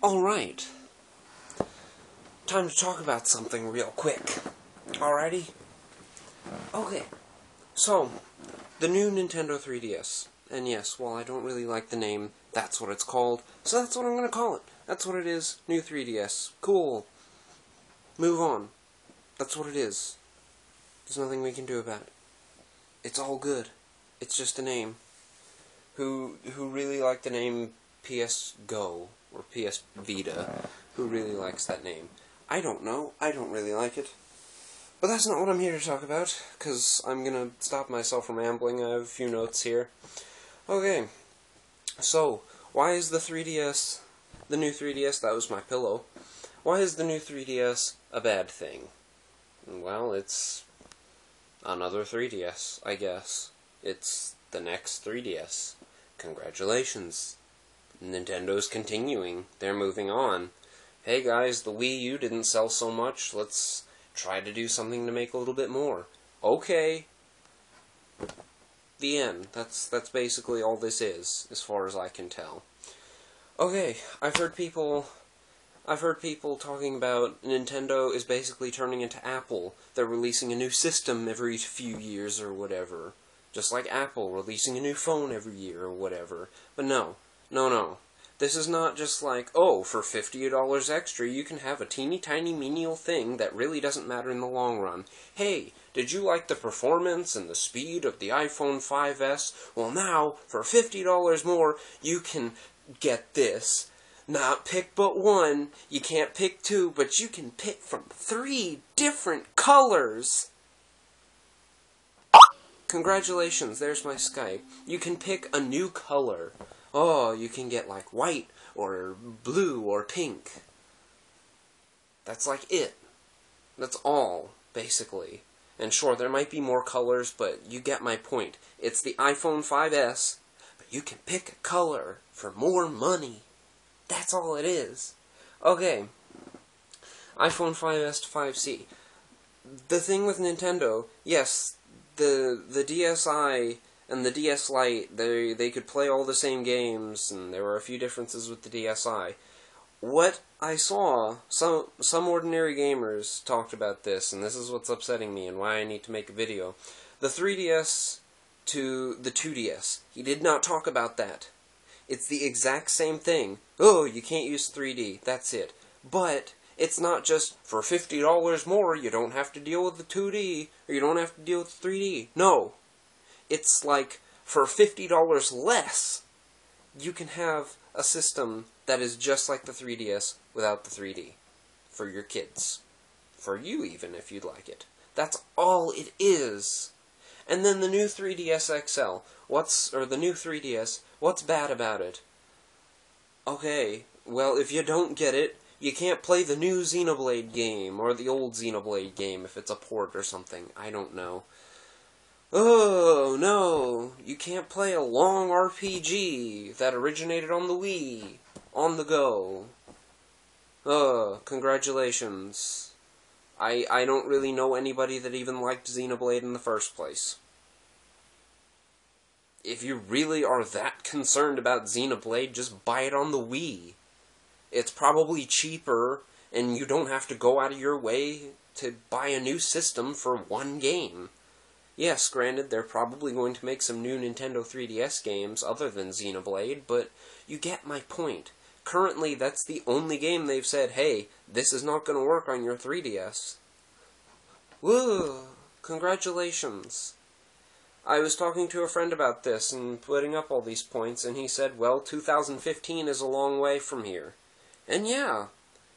Alright, time to talk about something real quick. Alrighty? Okay, so, the new Nintendo 3DS. And yes, while I don't really like the name, that's what it's called, so that's what I'm gonna call it. That's what it is, new 3DS. Cool. Move on. That's what it is. There's nothing we can do about it. It's all good. It's just a name. Who really like the name PS Go, or PS Vita? Who really likes that name? I don't know. I don't really like it. But that's not what I'm here to talk about, because I'm gonna stop myself from rambling. I have a few notes here. Okay. So, why is the 3DS, the new 3DS, that was my pillow, why is the new 3DS a bad thing? Well, it's another 3DS, I guess. It's the next 3DS. Congratulations. Nintendo's continuing. They're moving on. Hey guys, the Wii U didn't sell so much. Let's try to do something to make a little bit more. Okay. The end. That's basically all this is, as far as I can tell. Okay, I've heard people talking about Nintendo is basically turning into Apple. They're releasing a new system every few years or whatever. Just like Apple releasing a new phone every year or whatever. But no. This is not just like, oh, for $50 extra you can have a teeny tiny menial thing that really doesn't matter in the long run. Hey, did you like the performance and the speed of the iPhone 5S? Well now, for $50 more, you can get this. Not pick but one. You can't pick two, but you can pick from 3 different colors. Congratulations, there's my Skype. You can pick a new color. Oh, you can get like white, or blue, or pink. That's like it. That's all, basically. And sure, there might be more colors, but you get my point. It's the iPhone 5S, but you can pick a color for more money. That's all it is. Okay. iPhone 5S to 5C. The thing with Nintendo, yes, the DSi and the DS Lite, they could play all the same games, and there were a few differences with the DSi. What I saw, some ordinary gamers talked about this, and this is what's upsetting me and why I need to make a video. The 3DS to the 2DS. He did not talk about that. It's the exact same thing. Oh, you can't use 3D. That's it. But it's not just for $50 more, you don't have to deal with the 2D, or you don't have to deal with the 3D. No. It's like, for $50 less, you can have a system that is just like the 3DS without the 3D. For your kids. For you even, if you'd like it. That's all it is. And then the new 3DS XL. The new 3DS, what's bad about it? Okay, well, if you don't get it, you can't play the new Xenoblade game, or the old Xenoblade game if it's a port or something. I don't know. Oh, no, you can't play a long RPG that originated on the Wii, on the go. Congratulations. I don't really know anybody that even liked Xenoblade in the first place. If you really are that concerned about Xenoblade, just buy it on the Wii. It's probably cheaper, and you don't have to go out of your way to buy a new system for one game. Yes, granted, they're probably going to make some new Nintendo 3DS games other than Xenoblade, but you get my point. Currently, that's the only game they've said, hey, this is not going to work on your 3DS. Woo! Congratulations. I was talking to a friend about this and putting up all these points, and he said, well, 2015 is a long way from here. And yeah,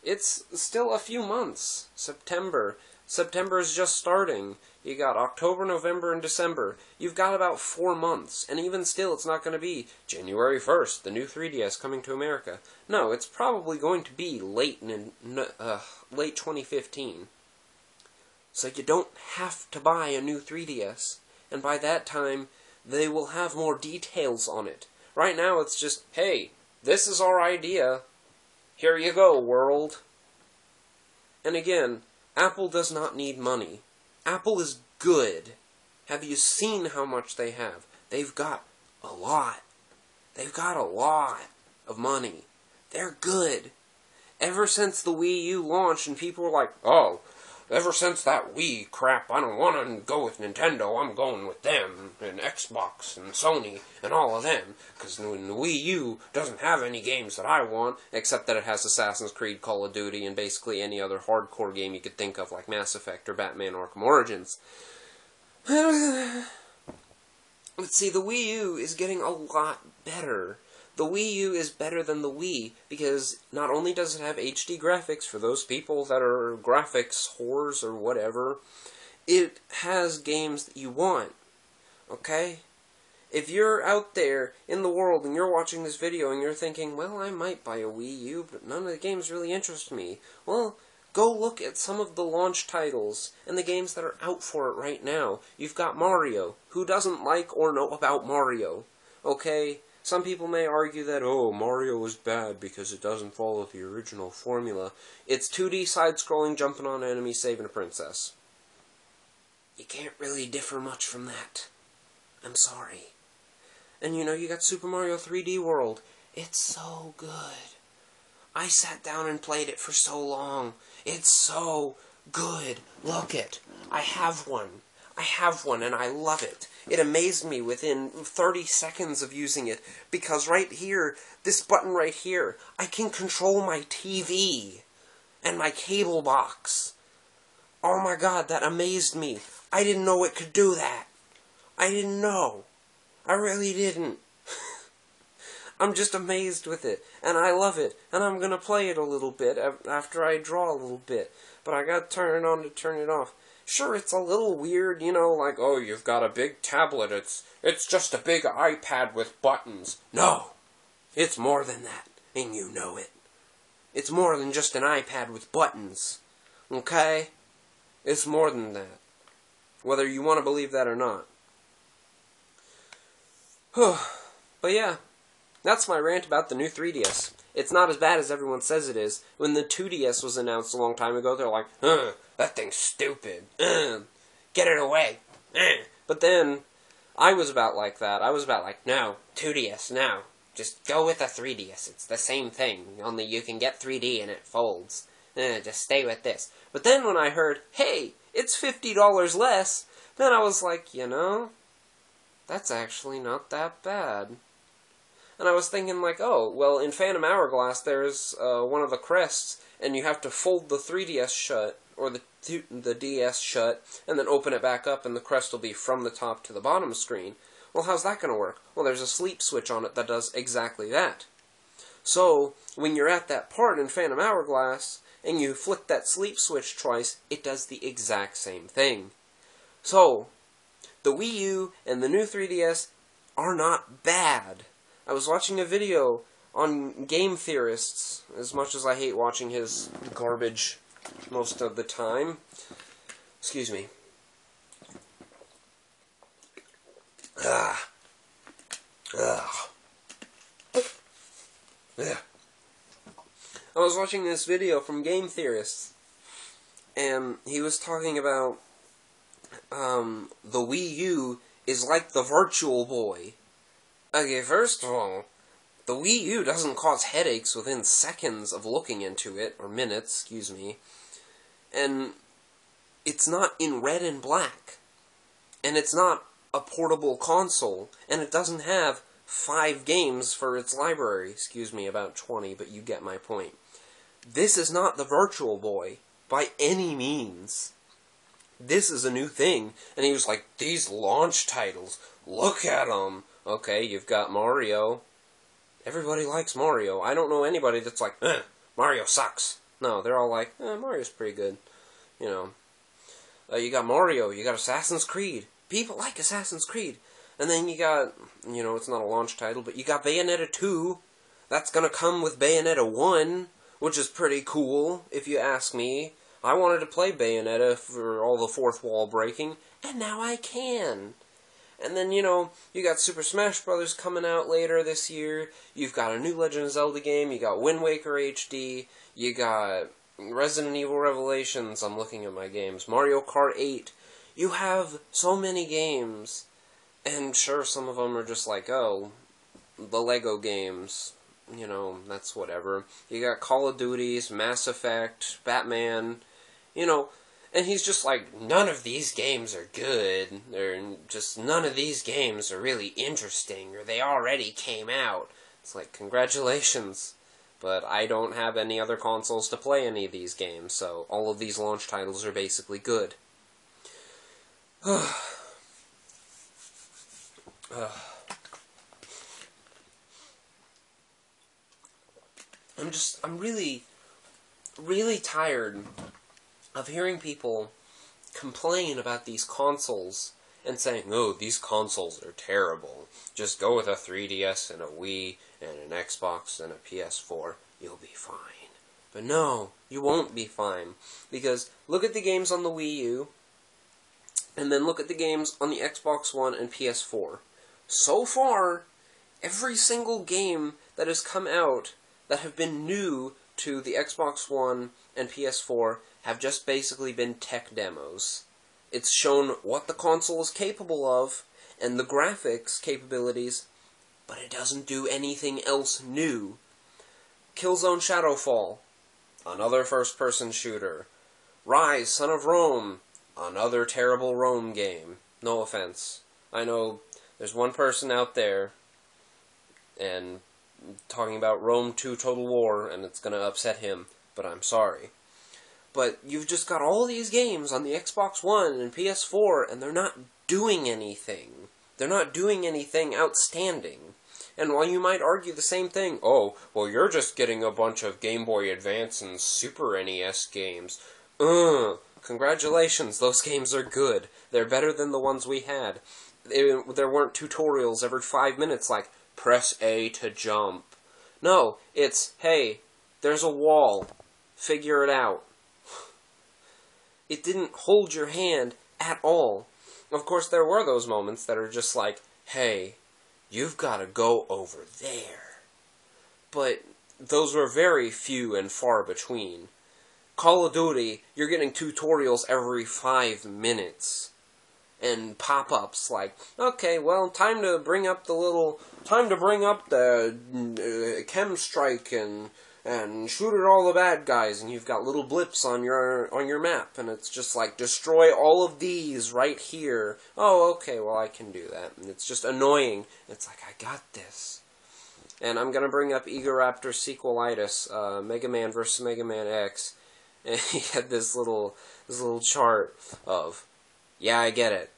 it's still a few months. September is just starting. You got October, November, and December. You've got about 4 months, and even still it's not going to be January 1st, the new 3DS coming to America. No, it's probably going to be late 2015. So you don't have to buy a new 3DS, and by that time, they will have more details on it. Right now it's just, hey, this is our idea. Here you go, world. And again, Apple does not need money. Apple is good. Have you seen how much they have? They've got a lot. They've got a lot of money. They're good. Ever since the Wii U launched and people were like, oh, ever since that Wii crap, I don't want to go with Nintendo, I'm going with them, and Xbox, and Sony, and all of them, because the Wii U doesn't have any games that I want, except that it has Assassin's Creed, Call of Duty, and basically any other hardcore game you could think of, like Mass Effect or Batman Arkham Origins. Let's see, the Wii U is getting a lot better. The Wii U is better than the Wii, because not only does it have HD graphics for those people that are graphics whores or whatever, it has games that you want, okay? If you're out there in the world and you're watching this video and you're thinking, well, I might buy a Wii U, but none of the games really interest me, well, go look at some of the launch titles and the games that are out for it right now. You've got Mario. Who doesn't like or know about Mario? Okay? Some people may argue that, oh, Mario is bad because it doesn't follow the original formula. It's 2D side-scrolling, jumping on enemies, saving a princess. You can't really differ much from that. I'm sorry. And you know, you got Super Mario 3D World. It's so good. I sat down and played it for so long. It's so good. Look it. I have one. I have one and I love it. It amazed me within 30 seconds of using it, because right here, this button right here, I can control my TV and my cable box. Oh my god, that amazed me. I didn't know it could do that. I didn't know. I really didn't. I'm just amazed with it, and I love it, and I'm gonna play it a little bit after I draw a little bit, but I gotta turn it on to turn it off. Sure, it's a little weird, you know, like, oh, you've got a big tablet, it's just a big iPad with buttons. No! It's more than that, and you know it. It's more than just an iPad with buttons, okay? It's more than that, whether you want to believe that or not. But yeah, that's my rant about the new 3DS. It's not as bad as everyone says it is. When the 2DS was announced a long time ago, they're like, that thing's stupid. Get it away. But then, I was about like that. I was about like, no, 2DS, no. Just go with a 3DS. It's the same thing, only you can get 3D and it folds. Just stay with this. But then when I heard, hey, it's $50 less, then I was like, you know, that's actually not that bad. And I was thinking, like, oh, well, in Phantom Hourglass, there's one of the crests, and you have to fold the 3DS shut, or the DS shut, and then open it back up, and the crest will be from the top to the bottom screen. Well, how's that going to work? Well, there's a sleep switch on it that does exactly that. So, when you're at that part in Phantom Hourglass, and you flick that sleep switch twice, it does the exact same thing. So, the Wii U and the new 3DS are not bad. I was watching a video on Game Theorists, as much as I hate watching his garbage most of the time. Excuse me. Yeah. I was watching this video from Game Theorists, and he was talking about the Wii U is like the Virtual Boy. Okay, first of all, the Wii U doesn't cause headaches within seconds of looking into it, or minutes, excuse me, and it's not in red and black, and it's not a portable console, and it doesn't have 5 games for its library, excuse me, about 20, but you get my point. This is not the Virtual Boy, by any means. This is a new thing, and he was like, these launch titles, look at them. Okay, you've got Mario. Everybody likes Mario. I don't know anybody that's like, Mario sucks. No, they're all like, Mario's pretty good. You know. You got Mario, you got Assassin's Creed. People like Assassin's Creed. And then you got, you know, it's not a launch title, but you got Bayonetta 2. That's gonna come with Bayonetta 1, which is pretty cool, if you ask me. I wanted to play Bayonetta for all the fourth wall breaking, and now I can. And then, you know, you got Super Smash Bros. Coming out later this year. You've got a new Legend of Zelda game. You got Wind Waker HD. You got Resident Evil Revelations. I'm looking at my games. Mario Kart 8. You have so many games. And sure, some of them are just like, oh, the Lego games. you know, that's whatever. You got Call of Duties, Mass Effect, Batman, you know, and he's just like, none of these games are good, or just none of these games are really interesting, or they already came out. It's like, congratulations, but I don't have any other consoles to play any of these games, so all of these launch titles are basically good. I'm really, really tired of hearing people complain about these consoles and saying, oh, these consoles are terrible. Just go with a 3DS and a Wii and an Xbox and a PS4. You'll be fine. But no, you won't be fine. Because look at the games on the Wii U, and then look at the games on the Xbox One and PS4. So far, every single game that has come out that have been new to the Xbox One and PS4 have just basically been tech demos. It's shown what the console is capable of, and the graphics capabilities, but it doesn't do anything else new. Killzone Shadowfall, another first-person shooter. Rise, Son of Rome, another terrible Rome game. No offense. I know there's one person out there and talking about Rome 2 Total War, and it's going to upset him, but I'm sorry. But you've just got all these games on the Xbox One and PS4, and they're not doing anything. They're not doing anything outstanding. And while you might argue the same thing, oh, well, you're just getting a bunch of Game Boy Advance and Super NES games. Congratulations, those games are good. They're better than the ones we had. There weren't tutorials every 5 minutes like, press A to jump. No, it's, hey, there's a wall. Figure it out. It didn't hold your hand at all. Of course, there were those moments that are just like, hey, you've got to go over there. But those were very few and far between. Call of Duty, you're getting tutorials every 5 minutes. And pop-ups like, okay, well, time to bring up the chem strike and shoot at all the bad guys, and you've got little blips on your map, and it's just like, destroy all of these right here. Oh, okay, well, I can do that. And it's just annoying. It's like, I got this. And I'm gonna bring up Egoraptor Sequelitis, Mega Man vs. Mega Man X, and he had this little chart of, yeah, I get it.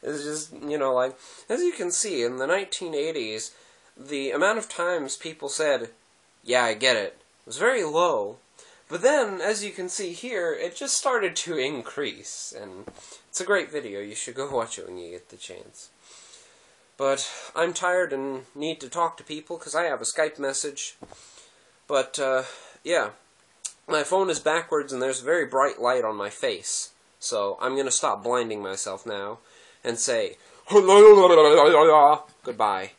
It's just, you know, like, as you can see, in the 1980s, the amount of times people said, yeah, I get it, was very low. But then, as you can see here, it just started to increase. And it's a great video. You should go watch it when you get the chance. But I'm tired and need to talk to people because I have a Skype message. But, yeah. My phone is backwards and there's a very bright light on my face. So I'm going to stop blinding myself now and say, goodbye.